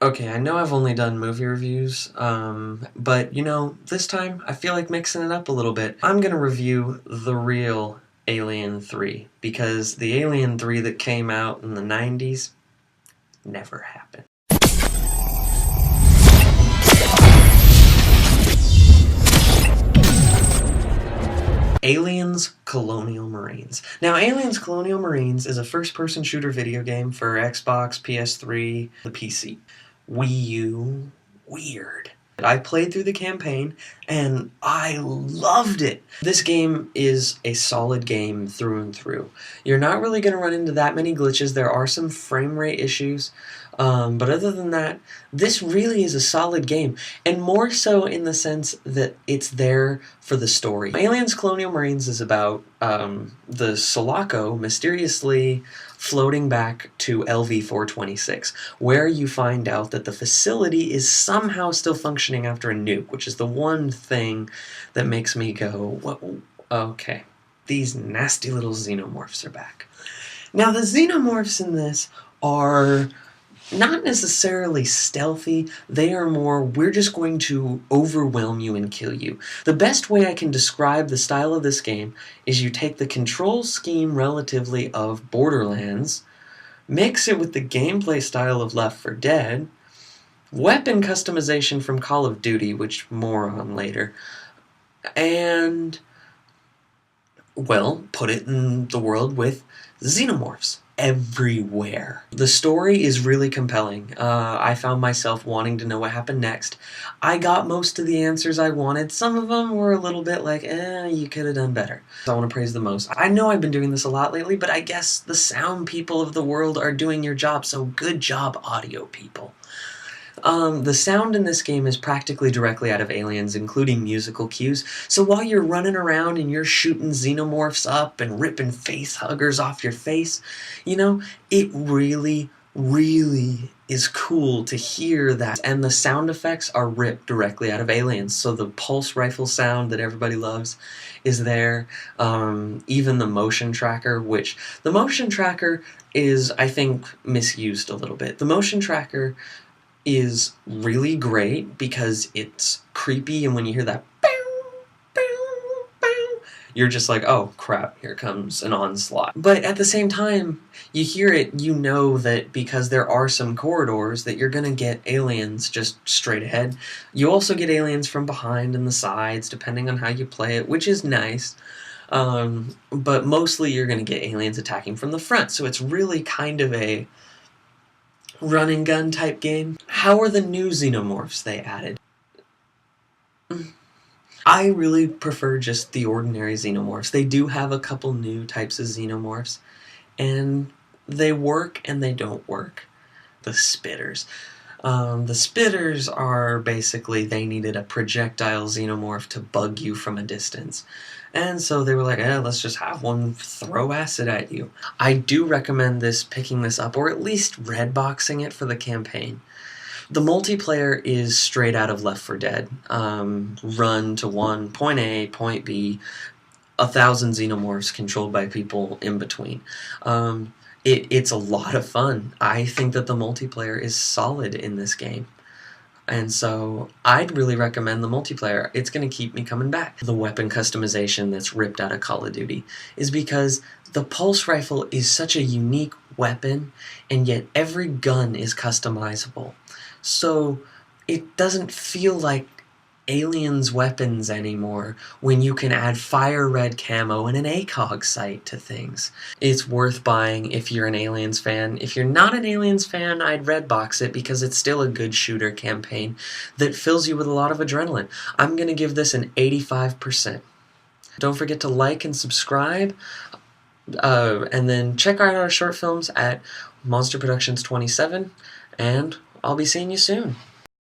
Okay, I know I've only done movie reviews, but this time I feel like mixing it up a little bit. I'm gonna review the real Alien 3, because the Alien 3 that came out in the 90s never happened. Aliens Colonial Marines. Now, Aliens Colonial Marines is a first-person shooter video game for Xbox, PS3, the PC. Wii U, weird. I played through the campaign, and I loved it! This game is a solid game through and through. You're not really going to run into that many glitches. There are some frame rate issues, but other than that, this really is a solid game, and more so in the sense that it's there for the story. Aliens Colonial Marines is about the Sulaco mysteriously floating back to LV-426, where you find out that the facility is somehow still functioning after a nuke, which is the one thing that makes me go, what? Okay, these nasty little xenomorphs are back. Now, the xenomorphs in this are not necessarily stealthy, they are more, we're just going to overwhelm you and kill you. The best way I can describe the style of this game is you take the control scheme relatively of Borderlands, mix it with the gameplay style of Left 4 Dead, weapon customization from Call of Duty, which more on later, and, well, put it in the world with xenomorphs everywhere. The story is really compelling. I found myself wanting to know what happened next. I got most of the answers I wanted. Some of them were a little bit like, you could have done better. I want to praise the most. I know I've been doing this a lot lately, but I guess the sound people of the world are doing your job, so good job, audio people. The sound in this game is practically directly out of Aliens, including musical cues, so while you're running around and you're shooting xenomorphs up and ripping face huggers off your face, it really, really is cool to hear that. And the sound effects are ripped directly out of Aliens, so the pulse rifle sound that everybody loves is there. Even the motion tracker, which the motion tracker is, I think, misused a little bit. The motion tracker is really great because it's creepy, and when you hear that you're just like, oh crap, here comes an onslaught. But at the same time, you hear it, you know that because there are some corridors that you're gonna get aliens just straight ahead. You also get aliens from behind and the sides, depending on how you play it, which is nice. But mostly you're gonna get aliens attacking from the front, so it's really kind of a run and gun type game. How are the new xenomorphs they added? I really prefer just the ordinary xenomorphs. They do have a couple new types of xenomorphs, and they work and they don't work. The spitters. The spitters are basically, they needed a projectile xenomorph to bug you from a distance. And so they were like, let's just have one throw acid at you. I do recommend picking this up, or at least redboxing it for the campaign. The multiplayer is straight out of Left 4 Dead. Run to one, point A, point B, 1,000 xenomorphs controlled by people in between. It's a lot of fun. I think that the multiplayer is solid in this game. And so I'd really recommend the multiplayer. It's going to keep me coming back. The weapon customization that's ripped out of Call of Duty is because the pulse rifle is such a unique weapon, and yet every gun is customizable. So it doesn't feel like Aliens weapons anymore when you can add fire red camo and an ACOG sight to things. It's worth buying if you're an Aliens fan. If you're not an Aliens fan, I'd redbox it because it's still a good shooter campaign that fills you with a lot of adrenaline. I'm going to give this an 85%. Don't forget to like and subscribe, and then check out our short films at Monster Productions 27, and I'll be seeing you soon.